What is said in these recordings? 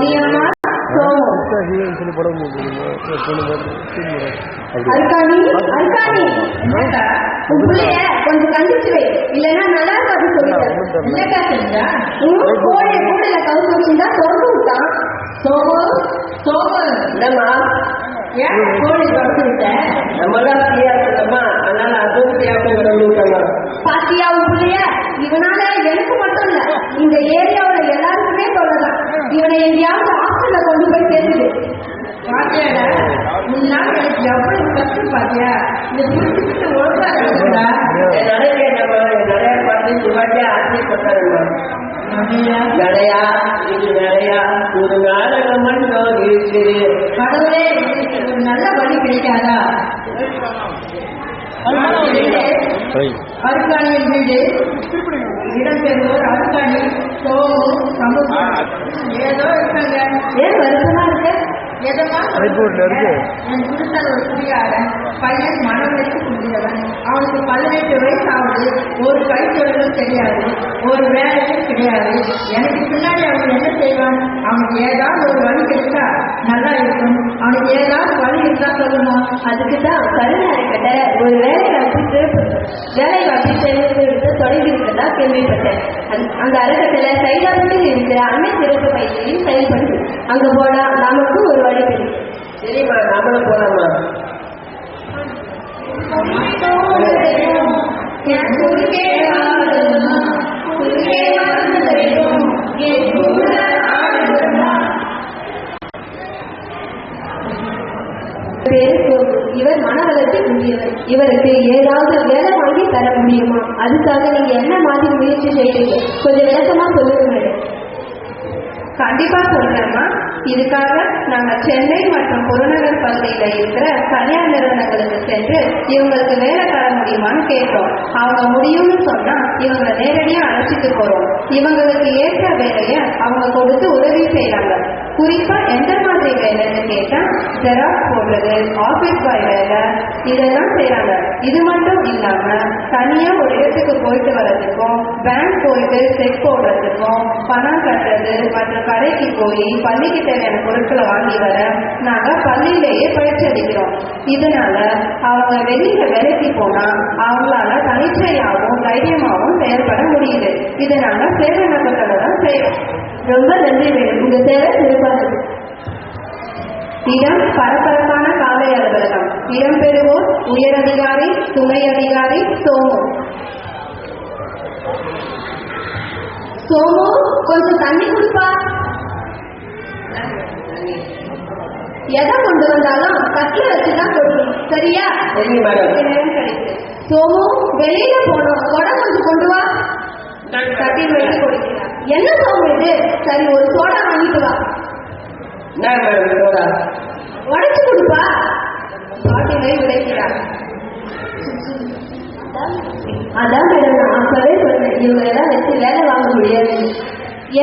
முனியம்மா, சோமு. அர்க்காணி, அர்க்காணி, உன் பிள்ளைய கொஞ்சம் கண்டிச்சு வை, இல்லைன்னா நல்லா இருக்காது சொல்லிட்டேன். கோழிய கூடையில கவுத்து வச்சுருந்தா திறந்து விட்டான். சோமு, சோமு, இல்லம்மா ஏன் கோழி திறந்து விட்டேன்? நம்மளாம் ஃப்ரீயா இருக்கோம்மா, அதனால அதுவும் ஃப்ரீயா பாத்தியா உன் பிள்ளைய? இவனால எனக்கு மட்டும் இல்ல, இந்த ஏரியாவோட எல்லாருக்குமே சொல்லலாம். இவனை எங்கேயாவது ஹாஸ்டல்ல கொண்டு போய் சேர்த்துது. பாத்தியாடா, முன்னால எனக்கு எவ்வளவு கஷ்டம் பாத்தியா? இந்த வீட்டுக்கு ஒழுங்கா இருக்குடா. நிறைய பார்த்து சிவாஜியா ஆசைப்பட்டாருமா. நிறையா இது நிறையா ஒரு நாடகம் மட்டும் இருக்குது. கடவுளே, ஒரு நல்ல வழி கிடைக்காதா? அருக்காணியின் வீடு, இடம்பெறுவோர் அருக்காணி, சோமு, சமூகம் ஏதோ இருக்காங்க. ஏன் வருஷமா இருக்கு? எதமா என் புருஷன் ஒரு குடியாரன் பையன், மனம் வைத்து குடியவன். அவனுக்கு 18 வயசு ஆகுது. ஒரு கைத்தொழிலும் தெரியாது, ஒரு வேலையும் கிடையாது. எனக்கு பின்னாடி அவன் என்ன செய்வான்? அவனுக்கு ஏதாவது ஒரு வழி கிடைச்சா நல்லா இருக்கும். அவனுக்கு ஏதாவது வழி இருந்தா சொல்லுமா? அதுக்குதான் கருணாரிக்கிட்ட ஒரு வேலை வாசி செய்து தொடங்கி இருக்கிறதா கேள்விப்பட்டேன். அந்த அறக்கட்டளை சைதாபத்தில் இருக்கிற அன்னை சிறப்பு பயிற்சியில் செயல்படுது. அங்க போனா நமக்கு ஒரு வழி தெரியும். சரிம்மா, நாமளும் போலாமா? இவர் மனவளத்தில் உரியவர். இவருக்கு ஏதாவது வேலை வாங்கி தர முடியுமா? அதுக்காக நீங்க என்ன மாதிரி முயற்சி செய்யறீங்க? கொஞ்சம் விளக்கமா சொல்லுங்க மேடம். கண்டிப்பா சொல்றேம்மா. இதுக்காக நாங்க சென்னை மற்றும் புறநகர் பகுதியில இருக்கிற தனியார் நிறுவனங்களுக்கு சென்று இவங்களுக்கு வேலை தர முடியுமான்னு கேட்டோம். அவங்க முடியும்னு சொன்னா இவங்களை நேரடியா அழைச்சிட்டு போறோம். இவங்களுக்கு ஏற்ற வேலைய அவங்க கொடுத்து உதவி செய்யறாங்க. குறிப்பா எந்த மாதிரி வேலைன்னு கேட்டா ஜெராக்ஸ் போடுறது, ஆபீஸ் பாய் வேலை, இதெல்லாம் செய்யறாங்க. இது மட்டும் இல்லாம தனியா ஒரு இடத்துக்கு போயிட்டு வர்றதுக்கும், பேங்க் போயிட்டு செக் போடுறதுக்கும், பணம் கட்டுறது மற்றும் கடைக்கு போய் பள்ளிக்கு தேவையான பொருட்களை வாங்கி வர நாங்க பள்ளியிலேயே பயிற்சி அளிக்கிறோம். இதனால அவங்க வெளியில வேலைக்கு போனா அவங்களால தனிச்சையாகவும் தைரியமாகவும் செயல்பட முடியுது. இதை நாங்க சேவை நோக்கத்தோட தான் செய்யறோம். ரொம்ப நன்றி மேடம், உங்க சேவை சிறப்பாக. இடம் பரபரப்பான காலை அலுவலகம். இடம்பெறுவோர் உயர் அதிகாரி, துணை அதிகாரி சோமு. சோமு, கொஞ்சம் தண்ணி குடிப்பா. எதை கொண்டு வந்தாலும் கட்டில வச்சுதான் கொடுக்கணும், சரியா? சோமு, வெளியில போனோம், குடம் கொஞ்சம் கொண்டு வா. கட்டில் வைத்து கொடுக்கிறார். என்ன சோமு இது? சரி, ஒரு சோடா வாங்கிட்டு வா. உடைச்சு கொடுப்பா. பாட்டிலை உடைக்கிறார். அதான் மேடம், நான் அப்பவே சொன்னேன், இவங்க எல்லாம் வச்சு வேலை வாங்க முடியாது.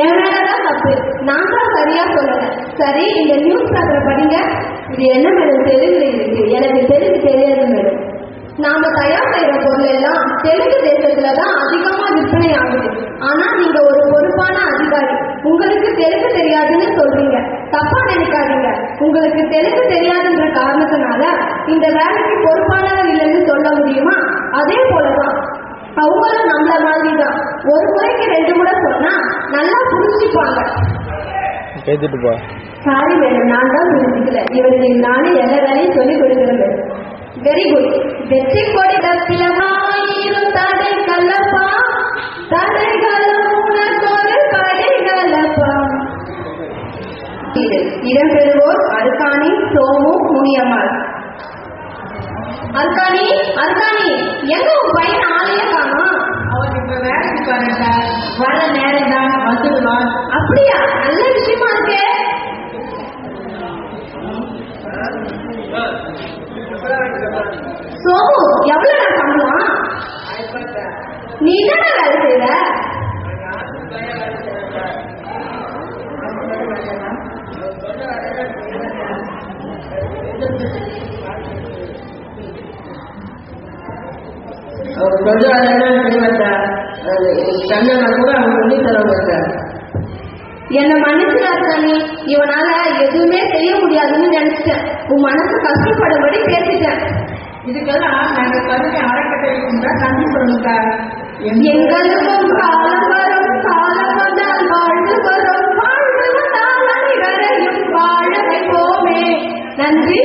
என் வேலைதான் தப்பு, நான் தான் சரியா சொல்லல. சரி, இந்த நியூஸ் பேப்பரை படிங்க. இது என்ன மேடம் தெலுங்குல இருக்கு? எனக்கு தெலுங்கு தெரியாது மேடம். நாம தயார் செய்யற பொருள் எல்லாம் தெலுங்கு தேசத்துலதான் அதிகமா விற்பனை ஆகுது. ஆனா நீங்க ஒரு பொறுப்பான அதிகாரி, உங்களுக்கு தெலுங்கு தெரியாதுன்னு சொல்றீங்க. தப்பா நினைக்காதீங்க. உங்களுக்கு தெலுங்கு தெரியாதுன்ற காரணத்தினால இந்த வேலைக்கு பொறுப்பானவர் இல்லைன்னு சொல்ல முடியுமா? அதே போலதான் அவங்களும் நம்மள மாதிரிதான். ஒரு முறைக்கு 2 முறை சொன்னா நல்லா புரிஞ்சுப்பாங்க. சாரி மேடம், நான் தான் புரிஞ்சுக்கல. இவருக்கு நானே எல்லா வேலையும் சொல்லி கொடுக்குறேன். Very good. வெற்றி கொடி தத்திலமாயிரும் தடை கலப்பா, தடைகளும் உனக்கொரு படை கலப்பா. இடம்பெறுவோர் அருக்காணி, சோமு, முனியம்மாள். அருக்காணி, அருக்காணி, எங்க உன் பையன் ஆளையே காணோம்? அவன் இப்ப வேலைக்கு போறா, வர நேரம் தான் வந்துடுவான். அப்படியா? நல்ல விஷயமா இருக்கே. சோமு, எவ்வளவு நான் சம்பளம்? நீ என்ன வேலை செய்யற? என்ன மன்னிச்சுடாரு. இவனால எதுவுமே செய்ய முடியாதுன்னு நினைச்சிட்டேன். உன் மனசு கஷ்டப்படும்படி பேசிட்டேன். இதுக்கெல்லாம் நாங்க கருணை அறக்கட்டளைக்கும் தான் நன்றி சொல்லுங்க. எங்களுக்கும் காலம் வரும், காலம் வந்தால் வாழ்வு வரும், வாழ்வு வந்தால் அனைவரையும் வாழ வைப்போமே. நன்றி.